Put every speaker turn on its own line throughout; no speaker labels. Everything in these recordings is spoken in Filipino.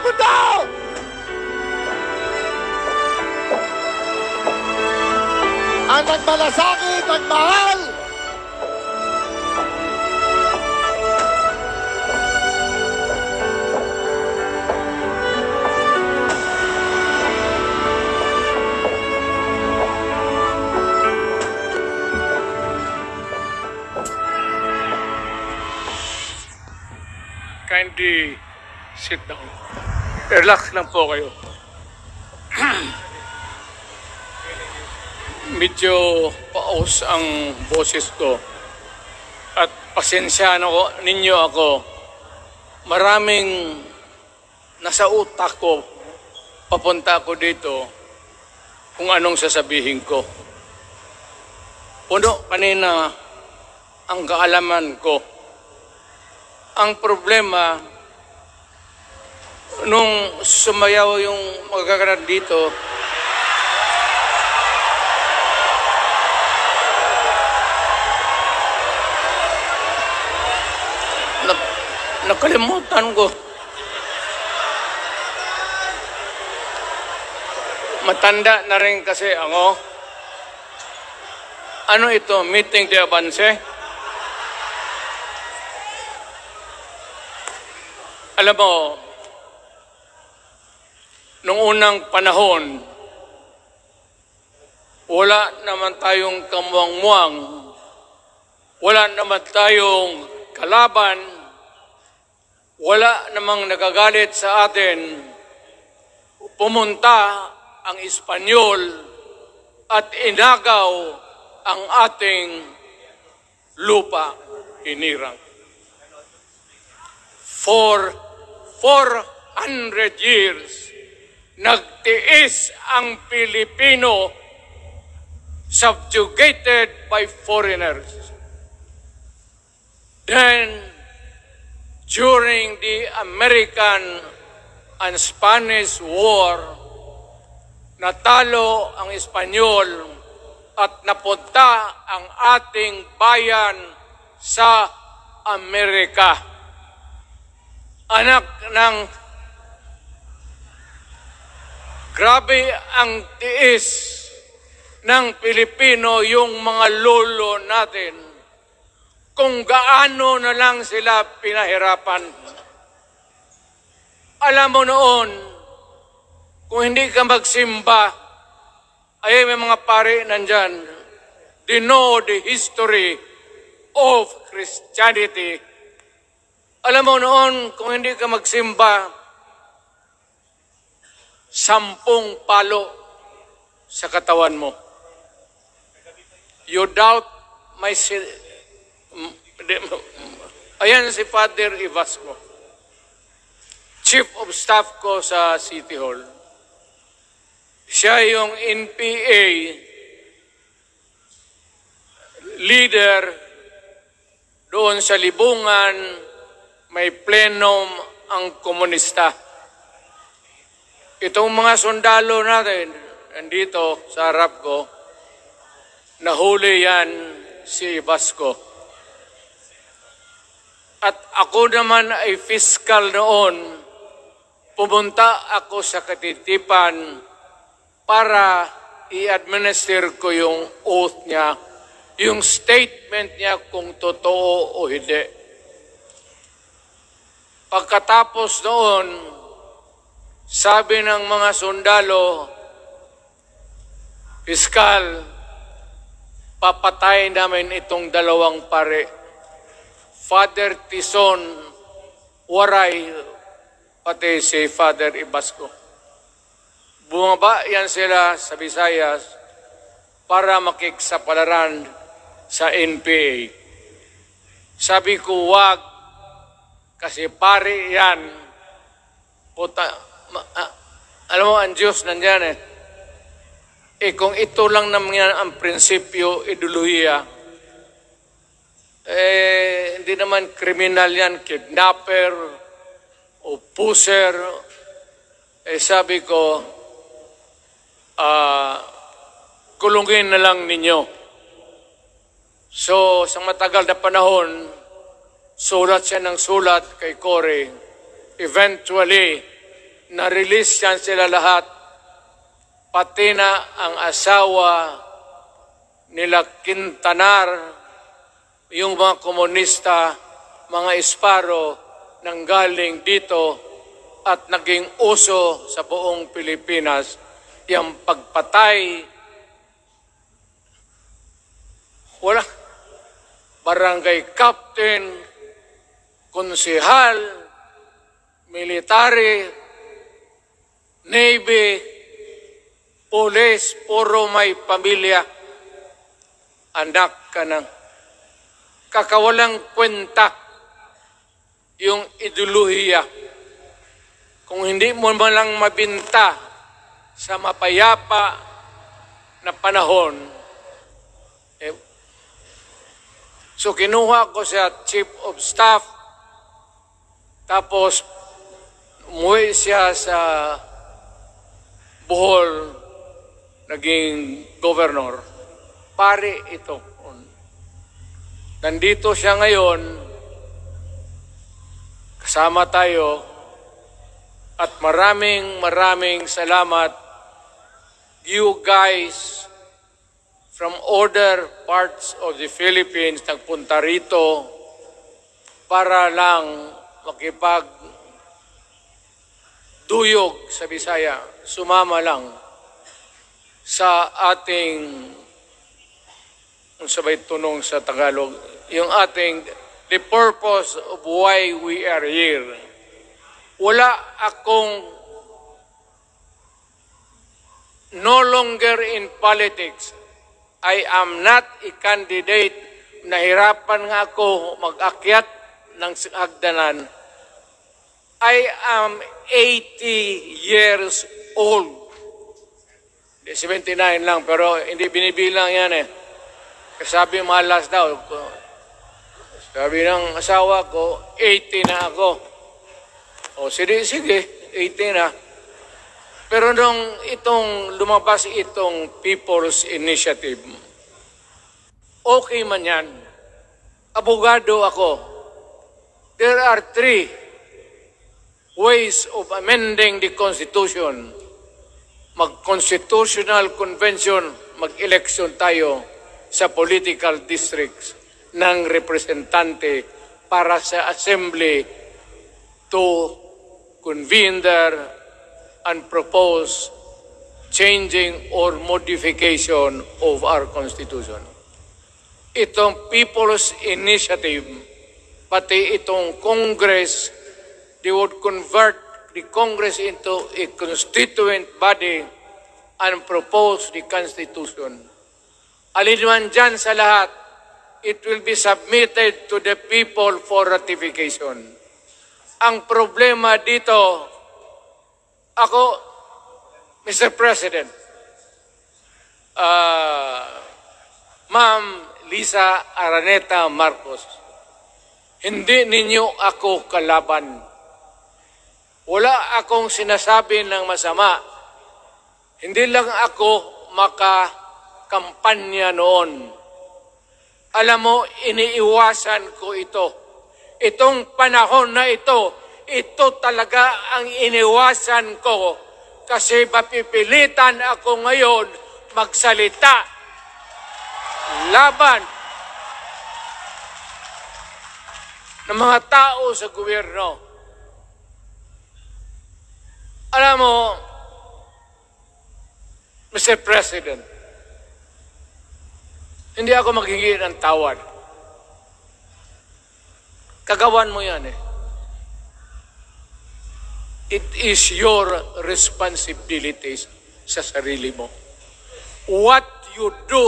mundo! Ang nagmalasakit, nagmahal,
kindly sit down. Relax lang po kayo. Medyo paus ang boses ko. At pasensyahan ninyo ako. Maraming nasa utak ko. Papunta ako dito kung anong sasabihin ko. Puno kanina ang kaalaman ko. Ang problema, nung sumayaw yung magkakaroon dito, nakalimutan ko. Matanda na rin kasi ako. Ano ito? Meeting de Avance? Alam mo, nung unang panahon, wala naman tayong kamuang-muang, wala naman tayong kalaban, wala namang nagagalit sa atin. Pumunta ang Espanyol at inagaw ang ating lupa, hinirang. For 400 years, nagtiis ang Pilipino subjugated by foreigners. Then, during the American and Spanish War, natalo ang Espanyol at napunta ang ating bayan sa Amerika. Anak ng grabe ang tiis ng Pilipino, yung mga lolo natin, kung gaano na lang sila pinahirapan. Alam mo noon, kung hindi ka magsimba, ay may mga pare nandyan, they know the history of Christianity. Alam mo noon, kung hindi ka magsimba, 10 palo sa katawan mo. You doubt my... Ayan si Father Ibasco, Chief of Staff ko sa City Hall. Siya yung NPA leader doon sa Libungan. May plenum ang komunista. Itong mga sundalo natin, nandito sa harap ko, nahuli yan si Ibasco. At ako naman ay fiscal noon, pumunta ako sa Katitipan para i-administer ko yung oath niya, yung statement niya kung totoo o hindi. Pagkatapos noon, sabi ng mga sundalo, Piskal, papatayin namin itong 2 pare. Father Tison, Waray, pati si Father Ibasco. Bumaba yan sila sa Visayas para makiksapalaran sa NPA. Sabi ko, wag, kasi pare yan, puta, alam mo, ang Diyos nandyan kung ito lang naman yan ang prinsipyo, ideolohiya, hindi naman kriminal yan, kidnapper, o pusher. Sabi ko, kulungin na lang ninyo. So, sa matagal na panahon, sulat siya ng sulat kay Cory. Eventually, na-release yan sila lahat, pati na ang asawa nila Quintanar, yung mga komunista, mga Esparo, nanggaling dito at naging uso sa buong Pilipinas, yung pagpatay. Wala. Barangay captain, konsehal, military, navy, police, puro may pamilya. Anak ka ng kakawalang kwenta yung ideolohiya. Kung hindi mo man lang mabinta sa mapayapa na panahon, so kinuha ko siya Chief of Staff, tapos umuwi siya sa Bohol, naging governor. Pare ito. Nandito siya ngayon, kasama tayo, at maraming salamat you guys from other parts of the Philippines nagpunta rito para lang makipagduyog sa Bisaya, sumama lang sa ating, kung sabay tunong sa Tagalog, yung ating, the purpose of why we are here. Wala akong, no longer in politics. I am not a candidate. Nahirapan nga ako mag-akyat ng hagdanan. I am 80 years old. 79 lang, pero hindi binibilang yan eh. Sabi malas daw. Sabi ng asawa ko, 80 na ako. O sige, 80 na. Pero nung lumabas itong People's Initiative, okay man yan. Abogado ako. There are 3 ways of amending the Constitution. Mag-constitutional convention, mag-election tayo sa political districts ng representante para sa assembly to convene there and propose changing or modification of our Constitution. Itong People's Initiative, pati itong Congress, they would convert the Congress into a constituent body and propose the Constitution. Alinman dyan sa lahat, it will be submitted to the people for ratification. Ang problema dito, ako, Mr. President, Ma'am Lisa Araneta Marcos, hindi ninyo ako kalaban. Wala akong sinasabi ng masama. Hindi lang ako makakampanya noon. Alam mo, iniiwasan ko ito. Itong panahon na ito talaga ang iniwasan ko kasi mapipilitan ako ngayon magsalita laban ng mga tao sa gobyerno. Alam mo, Mr. President, hindi ako maghingi ng tawad. Kagawan mo yan eh. It is your responsibility sa sarili mo. What you do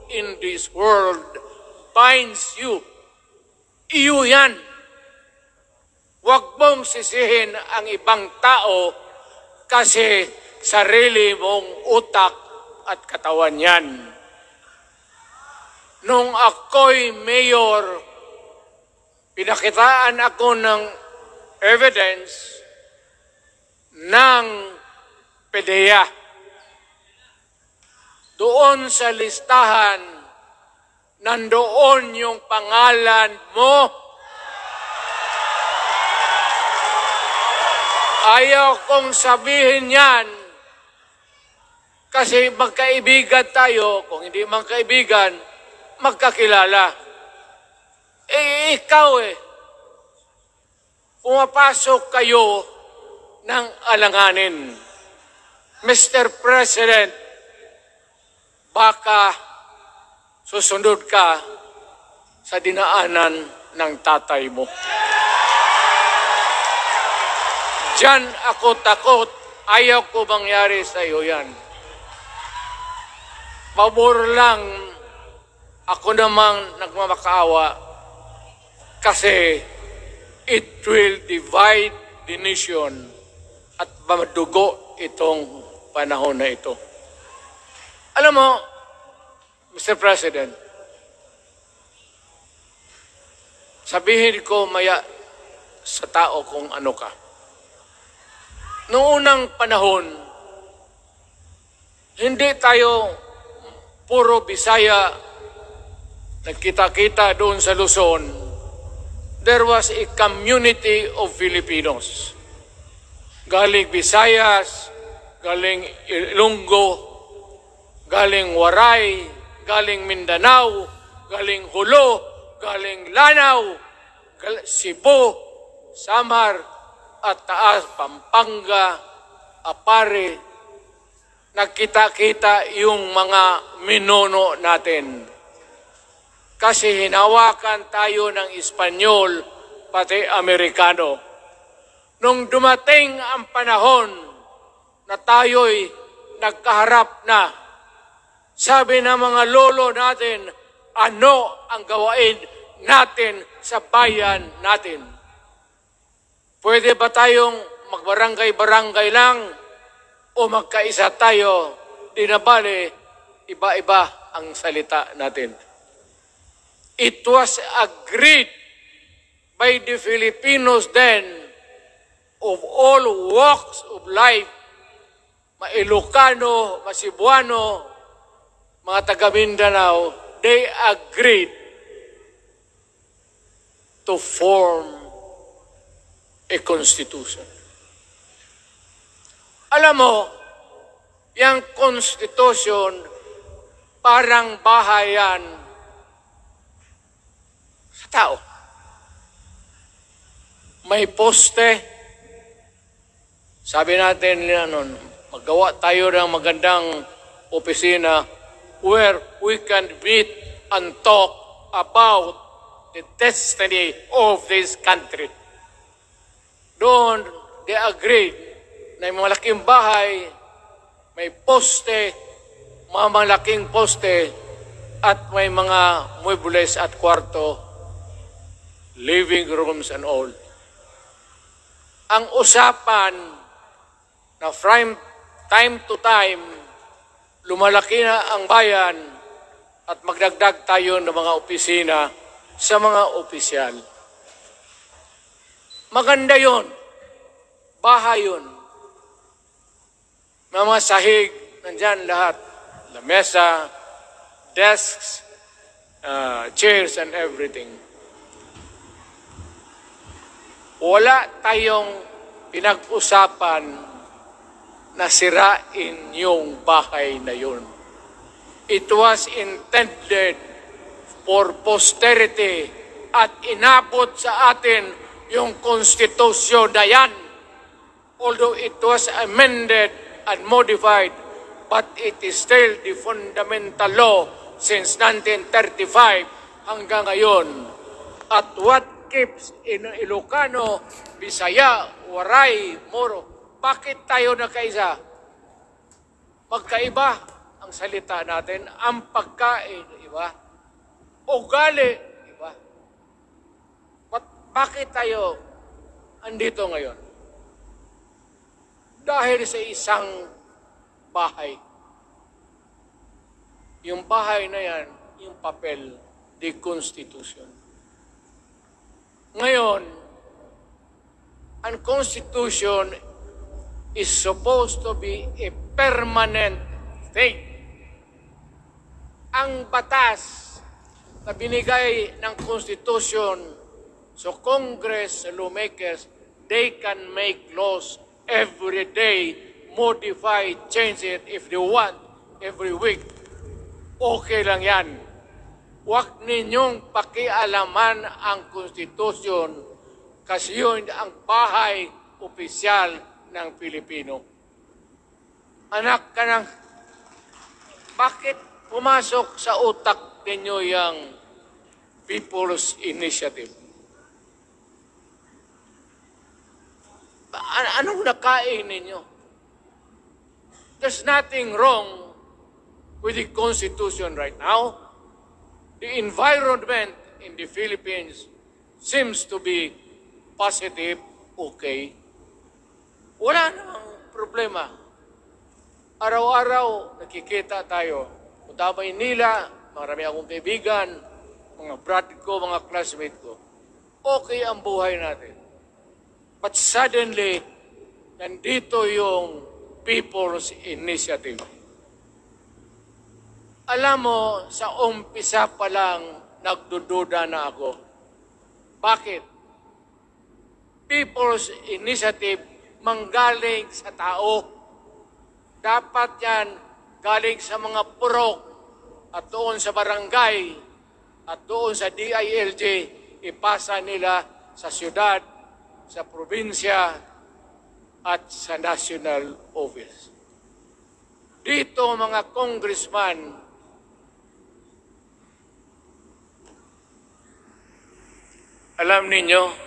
in this world binds you. Iyo yan. Huwag mong sisihin ang ibang tao kasi sarili mong utak at katawan yan. Nung ako'y mayor, pinakitaan ako ng evidence ng PDEA. Doon sa listahan, nandoon yung pangalan mo. Ayaw kong sabihin yan kasi magkaibigan tayo. Kung hindi magkaibigan, magkakilala. Ikaw pumapasok kayo ng alanganin. Mr. President, baka susunod ka sa dinaanan ng tatay mo. Diyan ako takot. Ayaw ko mangyari sa iyo yan. Pabor lang, ako namang nagmamakaawa kasi it will divide the nation at madugo itong panahon na ito. Alam mo, Mr. President, sabihin ko maya sa tao kung ano ka. Noong unang panahon, hindi tayo puro Bisaya nagkita-kita doon sa Luzon. There was a community of Filipinos. Galing Visayas, galing Ilonggo, galing Waray, galing Mindanao, galing Hulo, galing Lanao, Cebu, Samar, at Taas, Pampanga, Apare. Nagkita-kita yung mga minono natin. Kasi hinawakan tayo ng Espanyol, pati Amerikano. Nung dumating ang panahon na tayo'y nagkaharap na, sabi ng mga lolo natin, ano ang gawain natin sa bayan natin? Pwede ba tayong magbarangay-barangay lang o magkaisa tayo? Di na bale, iba-iba ang salita natin. It was agreed by the Filipinos then of all walks of life, Ma-Ilocano, Ma-Cebuano, mga taga-Mindanao, they agreed to form a constitution. Alam mo, yung constitution parang bahayan sa tao. May poste. Sabi natin noon, magawa tayo ng magandang opisina where we can meet and talk about the destiny of this country. Doon, they agreed na may malaking bahay, may poste, mga malaking poste, at may mga muebles at kwarto, living rooms and all. Ang usapan na from time to time, lumalaki na ang bayan at magdagdag tayo ng mga opisina sa mga opisyal. Maganda yon, bahay yun. Mga sahig, nandyan lahat. Lamesa, desks, chairs and everything. Wala tayong pinag-usapan na sirain yung bahay na yun. It was intended for posterity at inabot sa atin yung konstitusyon na yan. Although it was amended and modified, but it is still the fundamental law since 1935 hanggang ngayon. At what keeps in Ilocano, Bisaya, Waray, Moro, bakit tayo nagkaisa? Magkaiba ang salita natin, ang pagkain, iba, ugali, iba. Bakit tayo andito ngayon? Dahil sa isang bahay. Yung bahay na yan, yung papel, the Constitution. Ngayon, ang Constitution is supposed to be a permanent thing. Ang batas na binigay ng Constitution, so Congress, lawmakers, they can make laws every day, modify, change it if they want, every week. Okay lang yan. Huwag ninyong pakialaman ang konstitusyon kasi yun ang bahay opisyal ng Pilipino. Anak ka ng... Bakit pumasok sa utak ninyo yung People's Initiative? Anong nakain ninyo? There's nothing wrong with the Constitution right now. The environment in the Philippines seems to be positive, okay. Wala namang problema. Araw-araw, nakikita tayo. Punta Maynila, marami akong kaibigan, mga brother ko, mga classmate ko. Okay ang buhay natin. But suddenly, nandito yung People's Initiative. Alam mo, sa umpisa pa lang, nagdududa na ako. Bakit? People's Initiative manggaling sa tao. Dapat yan galing sa mga purok at doon sa barangay at doon sa DILG, ipasa nila sa syudad, sa probinsya at sa national office. Dito mga congressman, alam ninyo,